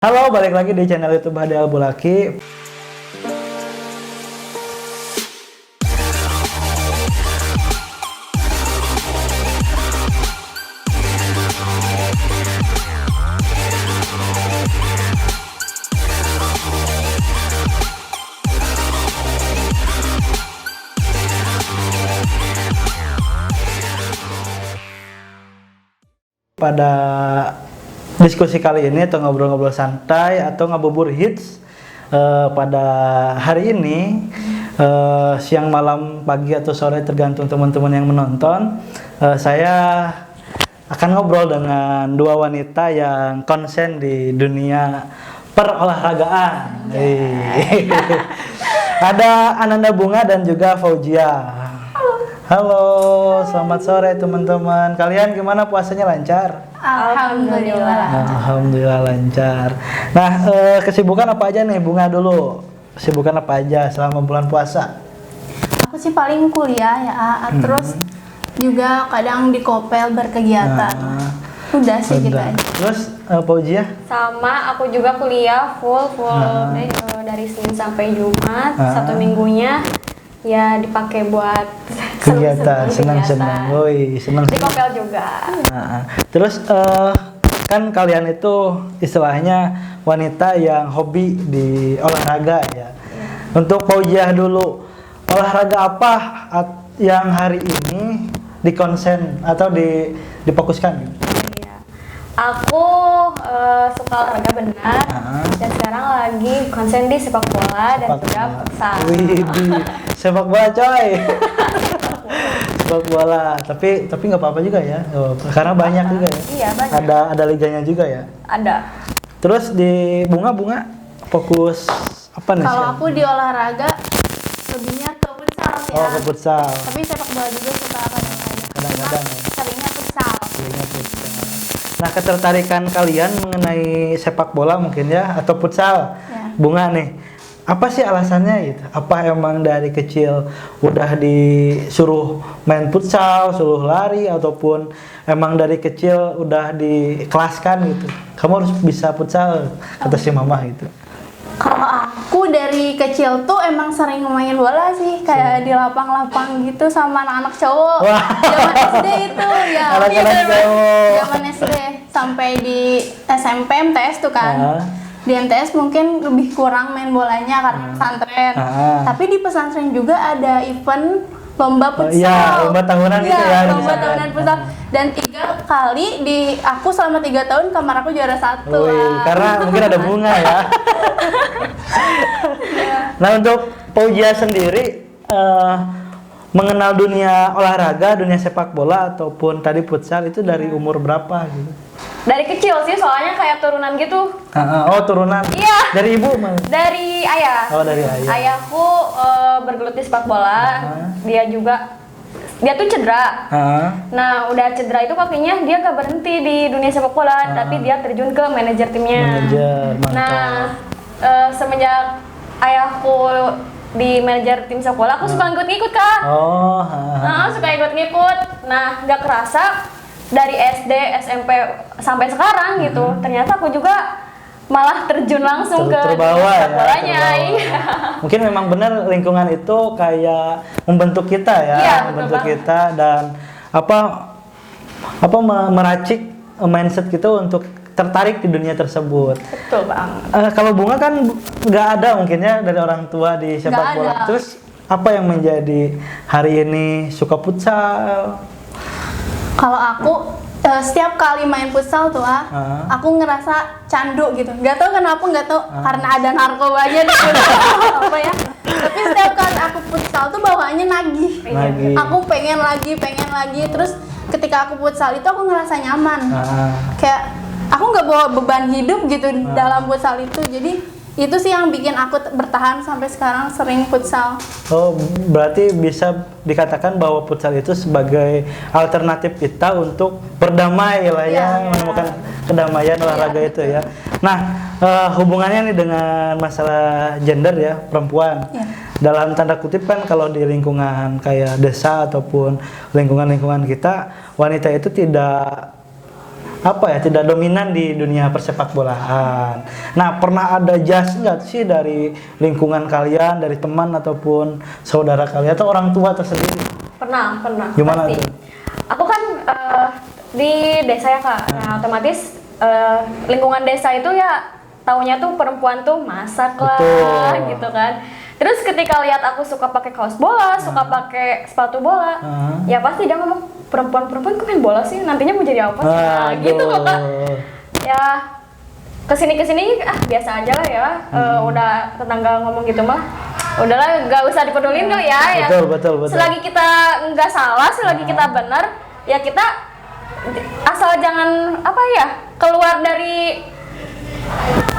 Halo, balik lagi di channel YouTube Hadi Al-Bulaki. Pada diskusi kali ini atau ngobrol-ngobrol santai atau ngabubur hits pada hari ini, siang, malam, pagi atau sore tergantung teman-teman yang menonton, saya akan ngobrol dengan dua wanita yang konsen di dunia perolahragaan. Ada Ananda Bunga dan juga Fauzia. Halo, selamat sore teman-teman. Kalian gimana, puasanya lancar? Alhamdulillah. Alhamdulillah lancar. Nah, kesibukan apa aja nih? Bunga dulu. Kesibukan apa aja selama bulan puasa? Aku sih paling kuliah ya, terus juga kadang di Kopel berkegiatan. Udah sih gitu aja. Terus Fauzia? Sama, aku juga kuliah full day, dari Senin sampai Jumat, satu minggunya ya dipakai buat Kegiatan, senang-senang. Woi, senang. Di Kopel juga. Terus kan kalian itu istilahnya wanita yang hobi di olahraga ya. Untuk Fauzia dulu, olahraga apa yang hari ini dikonsen atau difokuskan? Iya. Aku suka olahraga benar dan sekarang lagi konsen di sepak bola dan juga futsal. Wih, sepak bola coy. Sepak bola, tapi nggak apa-apa juga ya, karena banyak juga ya. Iya, banyak. Ada liganya juga ya. Ada. Terus di bunga fokus apa nih? Kalau aku di olahraga lebihnya ke futsal sih Oh, ya. ke futsal. Tapi sepak bola juga suka Kadang-kadang ya. Seringnya futsal. Liganya futsal. Nah, ketertarikan kalian mengenai sepak bola mungkin ya atau futsal, Ya. Bunga nih, apa sih alasannya gitu? Apa emang dari kecil udah disuruh main futsal, suruh lari, ataupun emang dari kecil udah dikelaskan gitu? Kamu harus bisa futsal, kata si mama gitu. Kalau aku dari kecil tuh emang sering main bola sih, kayak di lapang-lapang gitu sama anak-anak cowok. Wah. Zaman SD itu ya. Anak-anak cowok. Zaman SD sampai di SMP MTS tuh kan. Ah. Di MTS mungkin lebih kurang main bolanya karena pesantren. Tapi di pesantren juga ada event lomba futsal. Iya, lomba tahunan gitu ya, di Lomba pesantren. tahunan futsal. Dan 3 kali aku selama 3 tahun kamar aku juara 1. Wih, karena mungkin ada bunga ya. Nah, untuk Fauzia sendiri mengenal dunia olahraga, dunia sepak bola ataupun tadi futsal itu dari umur berapa gitu? Dari kecil sih, soalnya kayak turunan gitu. Oh, turunan. Iya. Dari ibu malah. Dari ayah. Oh, dari ayah. Ayahku bergelut di sepak bola. Dia tuh cedera. Nah, udah cedera itu kakinya dia gak berhenti di dunia sepak bola, tapi dia terjun ke manajer timnya. Manajer, mantap. Nah, semenjak ayahku di manajer tim sepak bola, aku suka ngikut-ngikut, Kak. Oh, Suka ikut-ngikut. Nah, gak kerasa dari SD, SMP sampai sekarang gitu. Ternyata aku juga malah terjun langsung ke terbawa dunia ya. sepak bolanya. Terbawa. Iya. Mungkin memang benar lingkungan itu kayak membentuk kita ya, Iya, membentuk betul kita dan meracik mindset kita untuk tertarik di dunia tersebut. Betul banget. Kalau Bunga kan nggak ada mungkin ya dari orang tua di sepak Nggak bola. ada. Terus apa yang menjadi hari ini suka futsal? Kalau aku setiap kali main futsal tuh aku ngerasa candu gitu. Gak tau kenapa, karena ada narkobanya di futsal apa ya. Tapi setiap kali aku futsal tuh bawaannya nagih. Nagih. Aku pengen lagi. Terus ketika aku futsal itu aku ngerasa nyaman. Kayak aku nggak bawa beban hidup gitu dalam futsal itu. Jadi itu sih yang bikin aku bertahan sampai sekarang sering futsal. Oh, berarti bisa dikatakan bahwa futsal itu sebagai alternatif kita untuk berdamai lah ya, menemukan kedamaian olahraga itu ya. Nah, hubungannya nih dengan masalah gender ya, perempuan. Dalam tanda kutip kan kalau di lingkungan kayak desa ataupun lingkungan-lingkungan kita, wanita itu tidak apa ya, tidak dominan di dunia persepak bolaan. Nah, pernah ada judge nggak sih dari lingkungan kalian, dari teman ataupun saudara kalian atau orang tua tersendiri? Pernah. Gimana pasti. tuh? Aku kan di desa ya Kak. Nah, otomatis lingkungan desa itu ya taunya tuh perempuan tuh masak lah, Betul. gitu kan. Terus ketika lihat aku suka pakai kaos bola, suka pakai sepatu bola, ya pasti dia ngomong perempuan kok main bola sih, nantinya mau jadi apa sih? Nah, gitu loh Kak. Ya kesini biasa aja lah ya. Udah tetangga ngomong gitu mah, udahlah gak usah dipedulin kali ya. Betul. Selagi kita nggak salah, selagi kita benar, ya kita asal jangan apa ya keluar dari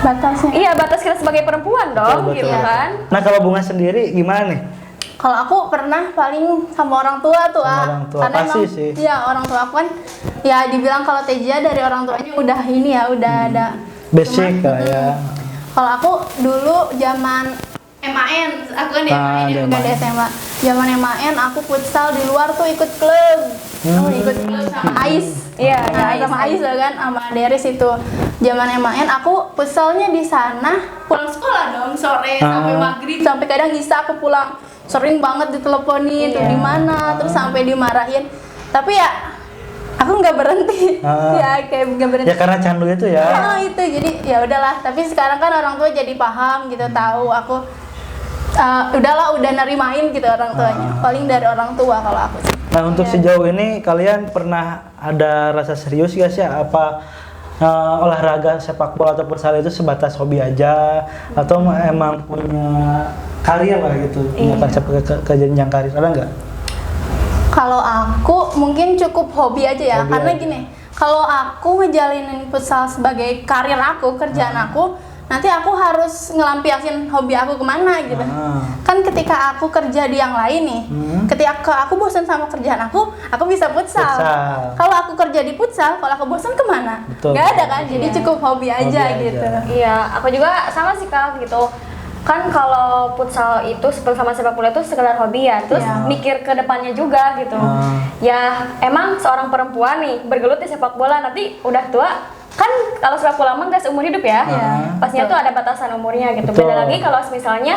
Batasnya. iya batas kita sebagai perempuan dong, Betul. gitu kan. Nah, kalau Bunga sendiri gimana nih? Kalau aku pernah paling sama orang tua tuh, Sama orang tua, karena pasti emang, sih. iya orang tua aku kan, ya dibilang kalau Tejia dari orang tuanya udah ini ya, udah ada Basic lah ya. Kalau aku dulu zaman MAN, aku kan di MAN ya, bukan di SMA. Zaman MAN aku futsal di luar tuh ikut klub. Ikut klub sama Ais. Iya, Nah, iya, sama Ais lah kan, sama Deris itu. Zaman MAN aku futsalnya di sana, pulang sekolah dong sore sampai maghrib, sampai kadang Isa aku pulang sering banget diteleponin tuh di mana, terus sampai dimarahin. Tapi ya aku nggak berhenti. Ya kayak nggak berhenti. Ya karena candu itu ya. Oh itu jadi ya udahlah. Tapi sekarang kan orang tua jadi paham gitu, tahu aku udahlah udah nerimain gitu orang tuanya. Paling dari orang tua kalau aku sih. Nah, untuk sejauh ini kalian pernah ada rasa serius gak sih apa olahraga sepak bola atau futsal itu sebatas hobi aja atau emang punya karir lah gitu, punya konsep ke jenjang karir, ada nggak? Kalau aku mungkin cukup hobi aja ya, Hobi karena aja. gini, kalau aku ngejalinin futsal sebagai karir aku, kerjaan aku, nanti aku harus ngelampiasin hobi aku kemana gitu. Kan ketika aku kerja di yang lain nih, ketika aku bosan sama kerjaan aku bisa futsal. Kalau aku kerja di futsal, kalau aku bosan kemana? Betul. Gak ada kan, jadi cukup hobi aja gitu. Iya, aku juga sama sih Kak gitu. Kan kalau futsal itu sama sepak bola itu sekedar hobi ya, terus mikir ke depannya juga gitu. Ya emang seorang perempuan nih bergelut di sepak bola, nanti udah tua kan kalau sepak bola mah nggak seumur hidup ya. Pastinya tuh ada batasan umurnya gitu. Betul. Beda lagi kalau misalnya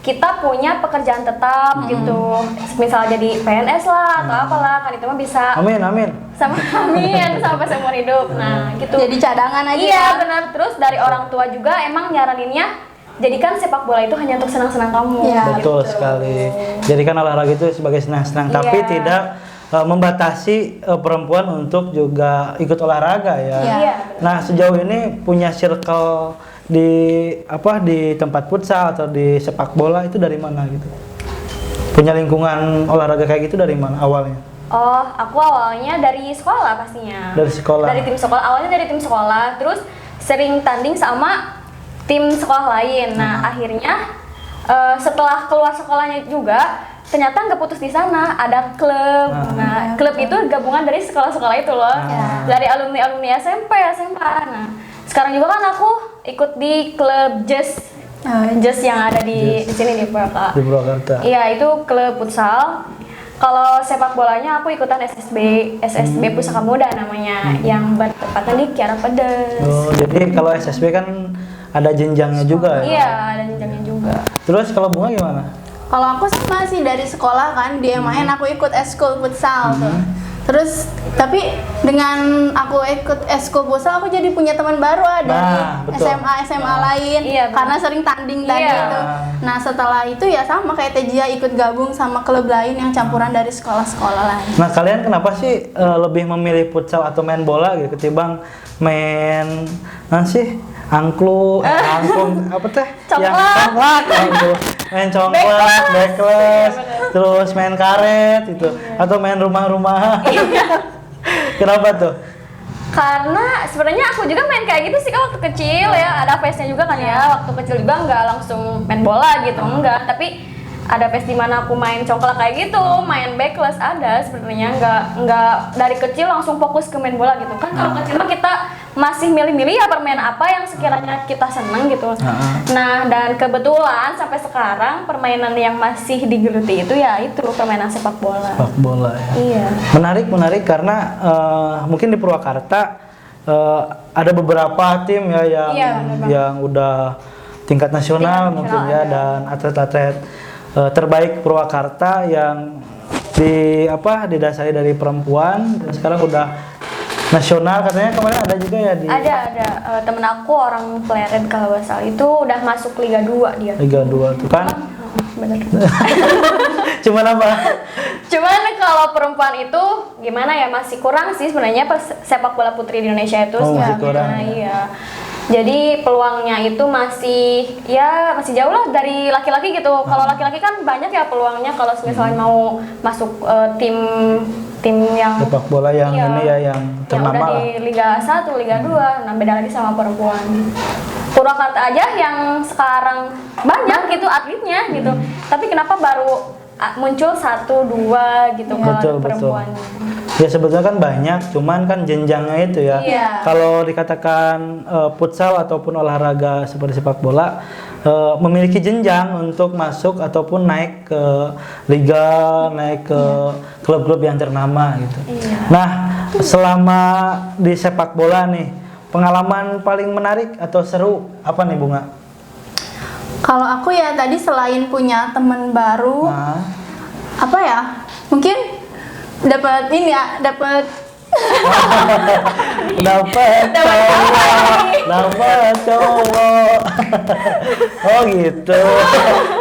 kita punya pekerjaan tetap gitu, misal jadi PNS lah atau apalah, kan itu mah bisa Amin. amin sampai seumur hidup. Nah gitu. Jadi cadangan aja. Iya ya. benar. Terus dari orang tua juga emang nyaraninnya jadikan sepak bola itu hanya untuk senang-senang kamu. Iya. Betul sekali. Jadi kan olahraga itu sebagai senang-senang, tapi Iya. tidak membatasi perempuan untuk juga ikut olahraga ya. Iya. Nah, sejauh ini punya circle di tempat futsal atau di sepak bola itu dari mana gitu? Punya lingkungan olahraga kayak gitu dari mana awalnya? Oh, aku awalnya dari sekolah pastinya. Dari sekolah. Dari tim sekolah. Awalnya dari tim sekolah, terus sering tanding sama tim sekolah lain. Nah, akhirnya setelah keluar sekolahnya juga ternyata nggak putus di sana, ada klub. Nah, klub itu gabungan dari sekolah-sekolah itu loh. Dari alumni SMP, SMA. Nah, sekarang juga kan aku ikut di klub jazz yang ada di sini di Purwakarta. Di Purwakarta. Iya, itu klub futsal. Kalau sepak bolanya aku ikutan SSB Pusaka Muda namanya, yang bertepatan di Kiara Pedes. Oh, jadi kalau SSB kan ada jenjangnya juga ya? Iya, ada jenjangnya juga. Terus kalau Bunga gimana? Kalau aku sama sih dari sekolah kan, di MAN aku ikut eskul futsal tuh. Terus tapi dengan aku ikut eskul futsal aku jadi punya teman baru dari betul. SMA lain, Iya, karena sering tanding tadi Iya. itu. Nah setelah itu ya sama kayak Tejia ikut gabung sama klub lain yang campuran dari sekolah-sekolah lain. Nah, kalian kenapa sih lebih memilih futsal atau main bola gitu ketimbang main angklung apa teh? Congklak. Yang congklak gitu. Main congklak, backless, terus main karet gitu atau main rumah-rumahan. Kenapa tuh? Karena sebenarnya aku juga main kayak gitu sih kan waktu kecil ya, ada face-nya juga kan ya. Waktu kecil juga nggak langsung main bola gitu, enggak, tapi ada face dimana aku main congklak kayak gitu, main backless ada sebenarnya, nggak dari kecil langsung fokus ke main bola gitu kan. Kalau kecil mah kita masih milih-milih ya permainan apa yang sekiranya kita seneng gitu. Nah, dan kebetulan sampai sekarang permainan yang masih digeluti itu ya itu permainan sepak bola. Sepak bola ya. Iya. Menarik karena mungkin di Purwakarta ada beberapa tim ya yang Iya, benar. yang udah tingkat nasional Tingkat mungkin nasional ya, ada. dan atlet-atlet terbaik Purwakarta yang didasari dari perempuan, dan sekarang udah nasional katanya. Kemarin ada juga ya di Ada temen aku orang Pleret kalau nggak salah itu udah masuk Liga 2 dia. Liga 2 tuh kan. Bener. Cuman apa? Cuman kalau perempuan itu gimana ya, masih kurang sih sebenarnya sepak bola putri di Indonesia itu Oh, masih sebenarnya. kurang. Iya. Jadi peluangnya itu masih jauh lah dari laki-laki gitu. Kalau laki-laki kan banyak ya peluangnya kalau misalnya mau masuk tim yang Sepak bola yang iya, ini ya, yang udah ternama lah. di Liga 1, Liga 2. Nah, beda lagi sama perempuan. Purwakarta aja yang sekarang banyak gitu atletnya gitu. Tapi kenapa baru muncul 1-2 gitu kalau Betul, perempuan? Ya sebetulnya kan banyak, cuman kan jenjangnya itu ya. Iya. Kalau dikatakan futsal ataupun olahraga seperti sepak bola memiliki jenjang untuk masuk ataupun naik ke liga, naik ke klub-klub yang ternama gitu. Iya. Nah, selama di sepak bola nih, pengalaman paling menarik atau seru apa nih Bunga? Kalau aku ya tadi selain punya teman baru, Nah, apa ya? Mungkin dapat ini ya, dapat dapat cowok. Oh gitu.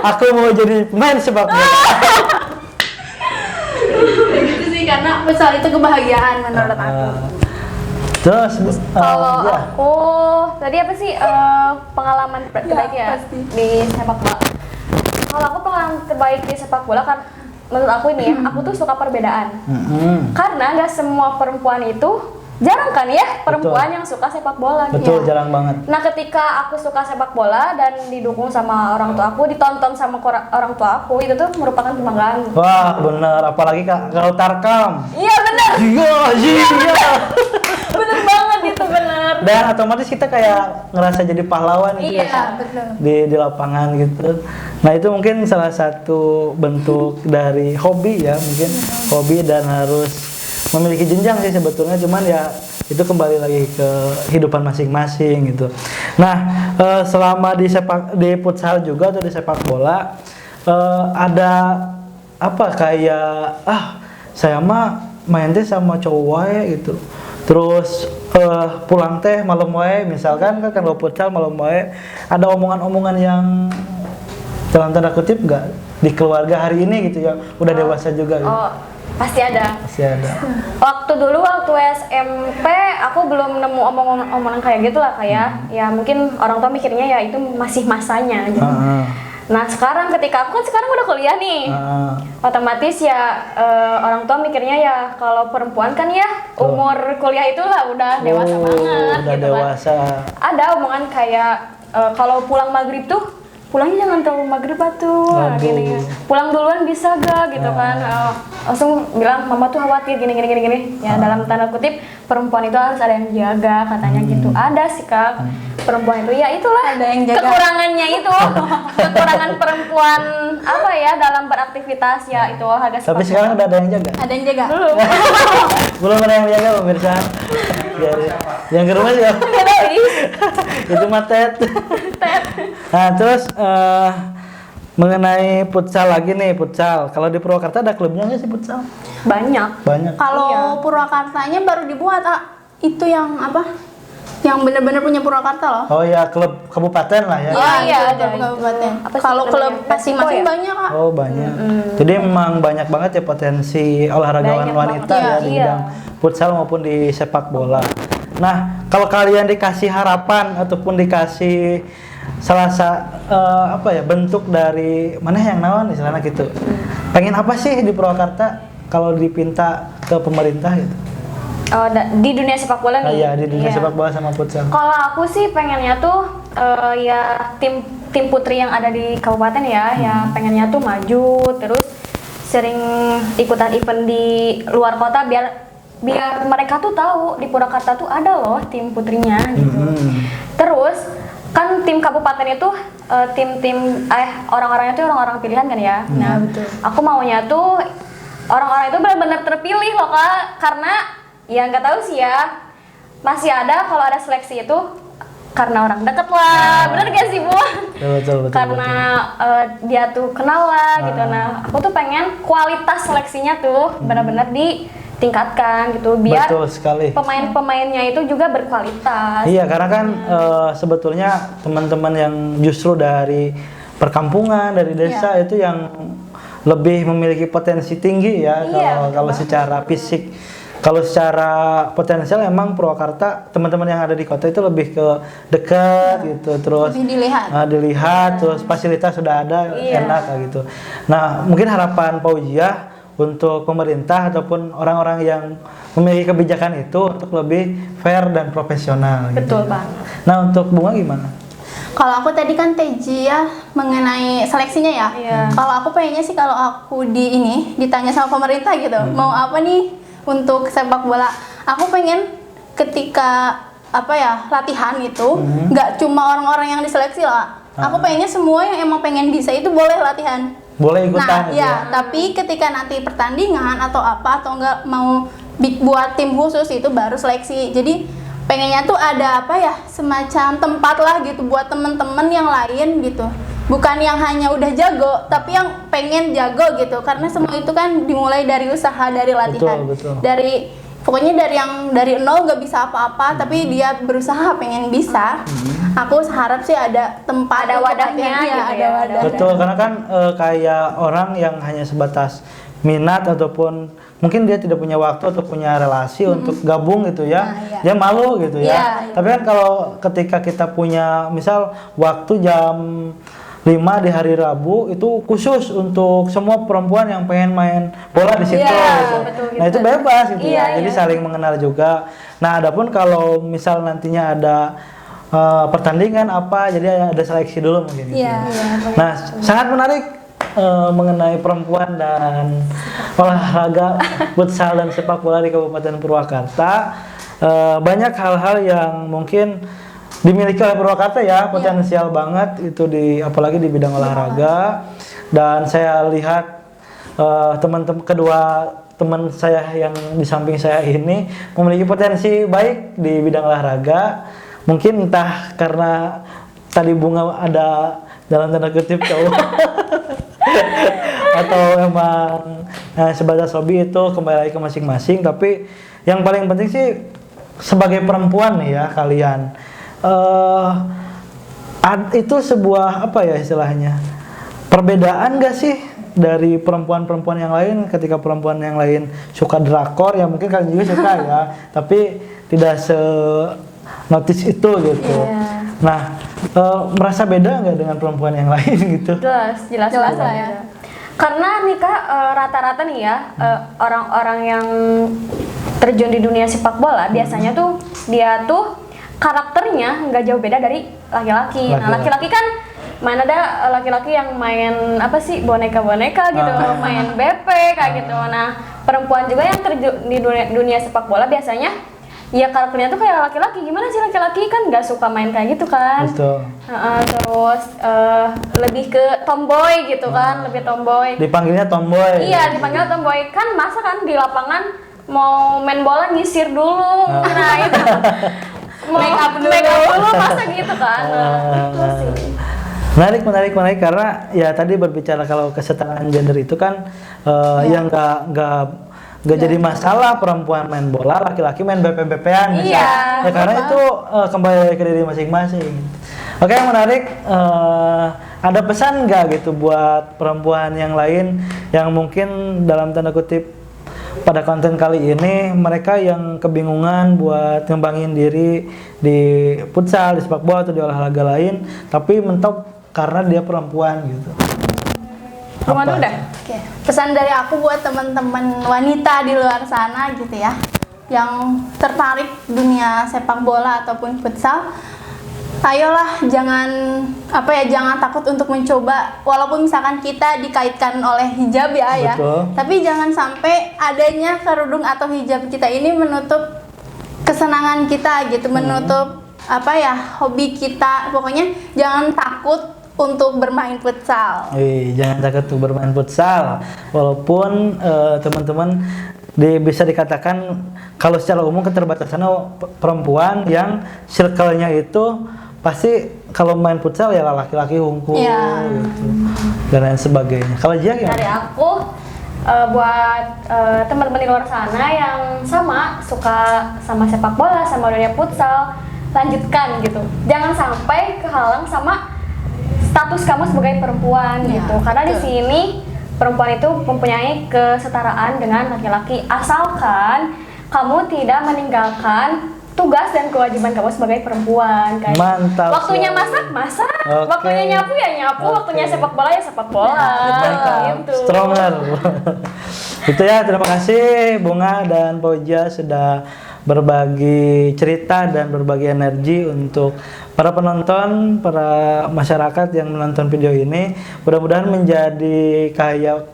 Aku mau jadi pemain sepak bola. gitu sih, karena futsal itu kebahagiaan menurut aku. Terus Kalau ya. aku tadi apa sih pengalaman terbaik ya pasti. di sepak bola. Kalau aku pengalaman terbaik di sepak bola kan menurut aku ini ya, aku tuh suka perbedaan. Karena nggak semua perempuan itu, jarang kan ya perempuan yang suka sepak bola. Betul, Ya. jarang banget. Nah, ketika aku suka sepak bola dan didukung sama orang tua aku, ditonton sama orang tua aku, itu tuh merupakan kebanggaan. Wah, bener. Apalagi kalau Tarkam. Iya bener, Iya. bener banget itu bener. Dan otomatis kita kayak ngerasa jadi pahlawan gitu Iya, ya, betul. di lapangan gitu. Nah, itu mungkin salah satu bentuk dari hobi ya, mungkin hobi dan harus memiliki jenjang sih sebetulnya, cuman ya itu kembali lagi ke kehidupan masing-masing gitu. Nah, selama di futsal juga atau di sepak bola ada apa kayak saya mah main teh sama cowok wae gitu. Terus pulang teh malam wae, misalkan kan kalau futsal malam wae, ada omongan-omongan yang dalam tanda kutip nggak di keluarga hari ini gitu ya, udah dewasa juga gitu. Oh, pasti ada. Pasti ada. Waktu SMP aku belum nemu omongan kayak gitu lah, kayak ya mungkin orang tua mikirnya ya itu masih masanya gitu. Nah, sekarang ketika aku kan sekarang udah kuliah nih. Otomatis ya orang tua mikirnya ya kalau perempuan kan ya umur kuliah itulah udah dewasa banget Udah gitu dewasa. kan. Ada omongan kayak kalau pulang maghrib tuh pulangnya jangan terlalu maghrib tuh Aduh. gini, pulang duluan bisa gak gitu kan. Langsung bilang mama tuh khawatir gini ya, dalam tanda kutip perempuan itu harus ada yang jaga katanya gitu. Ada sih Kak, perempuan itu ya itulah Ada yang jaga. kekurangannya itu kekurangan perempuan apa ya dalam beraktivitas ya itu harga Tapi sepak sekarang bola. udah ada yang jaga. Ada yang jaga. Belum ada yang jaga pemirsa. Yang ke rumah juga. Itu mah Tet. Nah, terus mengenai futsal lagi nih, futsal. Kalau di Purwakarta ada klubnya nggak sih futsal? Banyak. Banyak. Kalau Iya. Purwakartanya baru dibuat, itu yang apa? Yang benar-benar punya Purwakarta loh. Oh ya, klub kabupaten lah ya. Iya, iya, itu ada. klub kabupaten. Apa sih Kalau klub namanya? masing-masing Persiko ya? banyak, Kak. Oh banyak. Jadi memang banyak banget ya potensi olahragawan Banyak wanita banget. ya di Iya. bidang futsal maupun di sepak bola. Nah, kalau kalian dikasih harapan ataupun dikasih salah apa ya bentuk dari mana yang nawan istilahnya gitu. Pengen apa sih di Purwakarta kalau dipinta ke pemerintah gitu? Oh, di dunia sepak bola Nah, nih. iya, di dunia Iya. sepak bola sama futsal. Kalau aku sih pengennya tuh ya tim putri yang ada di kabupaten ya pengennya tuh maju, terus sering ikutan event di luar kota biar mereka tuh tahu di Purwakarta tuh ada loh tim putrinya gitu. Terus kan tim kabupaten itu tim-tim orang-orangnya tuh orang-orang pilihan kan ya. Nah, betul. aku maunya tuh orang-orang itu benar-benar terpilih loh Kak, karena ya nggak tahu sih ya, masih ada kalau ada seleksi itu karena orang deket lah, bener gak sih Bu? Betul. Karena dia tuh kenal lah gitu. Nah, aku tuh pengen kualitas seleksinya tuh benar-benar ditingkatkan gitu, biar Betul sekali. pemain-pemainnya itu juga berkualitas. Iya, karena kan sebetulnya teman-teman yang justru dari perkampungan, dari desa itu yang lebih memiliki potensi tinggi ya kalau secara fisik. Kalau secara potensial emang Purwakarta teman-teman yang ada di kota itu lebih ke dekat gitu, terus Lebih dilihat, terus fasilitas sudah ada, enak kayak gitu. Nah, mungkin harapan Pauziah untuk pemerintah ataupun orang-orang yang memiliki kebijakan itu untuk lebih fair dan profesional. Betul gitu. banget. Nah, untuk Bunga gimana? Kalau aku tadi kan Teji ya mengenai seleksinya ya. Iya. Kalau aku pengennya sih kalau aku ditanya sama pemerintah gitu, mau apa nih untuk sepak bola? Aku pengen ketika latihan itu nggak cuma orang-orang yang diseleksi lah. Aku pengennya semua yang emang pengen bisa itu boleh latihan. Boleh ikutan. Nah, gitu ya, tapi ketika nanti pertandingan atau enggak mau buat tim khusus itu baru seleksi. Jadi pengennya tuh ada semacam tempat lah gitu buat temen-temen yang lain gitu. Bukan yang hanya udah jago, tapi yang pengen jago gitu. Karena semua itu kan dimulai dari usaha, dari latihan. Betul. Pokoknya dari nol gak bisa apa-apa, tapi dia berusaha pengen bisa. Aku harap sih ada tempat, Ada wadahnya gitu ya, ada wadah. Betul, karena kan kayak orang yang hanya sebatas minat ataupun mungkin dia tidak punya waktu atau punya relasi untuk gabung gitu ya, dia malu gitu ya. Iya. Tapi kan kalau ketika kita punya misal waktu jam 5 di hari Rabu itu khusus untuk semua perempuan yang pengen main bola di situ gitu. betul gitu. Nah, itu bebas gitu Iya, ya. Jadi iya. saling mengenal juga. Nah, adapun kalau misal nantinya ada pertandingan jadi ada seleksi dulu mungkin gitu. Iya. Nah, sangat menarik mengenai perempuan dan olahraga futsal dan sepak bola di Kabupaten Purwakarta. Banyak hal-hal yang mungkin dimiliki oleh Purwakarta ya, potensial banget itu apalagi di bidang olahraga. Dan saya lihat kedua teman saya yang di samping saya ini memiliki potensi baik di bidang olahraga. Mungkin entah karena tadi Bunga ada dalam tanda kutip cowok atau emang sebatas hobi, itu kembali lagi ke masing-masing. Tapi yang paling penting sih sebagai perempuan nih ya kalian, itu sebuah istilahnya perbedaan gak sih dari perempuan-perempuan yang lain? Ketika perempuan yang lain suka drakor ya mungkin kalian juga suka ya, tapi tidak notice itu gitu. Nah, merasa beda nggak dengan perempuan yang lain gitu? Jelas lah ya. Karena nih Kak, rata-rata nih ya, orang-orang yang terjun di dunia sepak bola biasanya tuh dia tuh karakternya nggak jauh beda dari laki-laki. Nah, laki-laki kan ada laki-laki yang main boneka-boneka gitu, main BP kayak gitu. Nah, perempuan juga yang terjun di dunia sepak bola biasanya ya karakternya tuh kayak laki-laki. Gimana sih laki-laki kan nggak suka main kayak gitu kan? Betul. Terus lebih ke tomboy gitu kan, lebih tomboy. Dipanggilnya tomboy. Iya, dipanggil tomboy. Kan masa kan di lapangan mau main bola nyisir dulu. Nah, itu. Make up dulu masa gitu kan. Itu sih. Menarik karena ya tadi berbicara kalau kesetaraan gender itu kan yang nggak jadi masalah perempuan main bola, laki-laki main BP-BP-an misalnya. Ya, karena itu kembali ke diri masing-masing. Oke, yang menarik, ada pesan nggak gitu buat perempuan yang lain yang mungkin dalam tanda kutip pada konten kali ini mereka yang kebingungan buat ngembangin diri di futsal, di sepak bola atau di olahraga lain, tapi mentok karena dia perempuan gitu. Gimana udah? Oke. Pesan dari aku buat teman-teman wanita di luar sana gitu ya, yang tertarik dunia sepak bola ataupun futsal, ayolah jangan takut untuk mencoba. Walaupun misalkan kita dikaitkan oleh hijab ya, Betul. tapi jangan sampai adanya kerudung atau hijab kita ini menutup kesenangan kita gitu, menutup hobi kita. Pokoknya jangan takut untuk bermain futsal. Jangan takut untuk bermain futsal. Walaupun teman-teman bisa dikatakan kalau secara umum keterbatasannya perempuan yang circle-nya itu pasti kalau main futsal ya laki-laki unggul gitu dan lain sebagainya. Kalau Jia gimana? Dari aku buat teman-teman di luar sana yang sama suka sama sepak bola, sama dunia futsal, lanjutkan gitu. Jangan sampai kehalang sama status kamu sebagai perempuan gitu. Karena di sini perempuan itu mempunyai kesetaraan dengan laki-laki asalkan kamu tidak meninggalkan tugas dan kewajiban kamu sebagai perempuan. Kayak Mantap. waktunya ya. masak, Oke. waktunya nyapu ya nyapu, waktunya Oke. sepak bola ya sepak bola. Mantap. Gitu. Stronger. Itu ya, terima kasih Bunga dan Poja sudah berbagi cerita dan berbagi energi untuk para penonton, para masyarakat yang menonton video ini. Mudah-mudahan menjadi kayak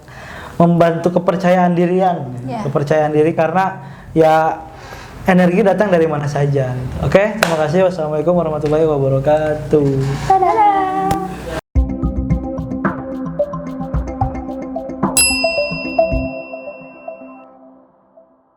membantu kepercayaan dirian, kepercayaan diri karena ya energi datang dari mana saja. Oke, terima kasih. Wassalamualaikum warahmatullahi wabarakatuh. Dadah.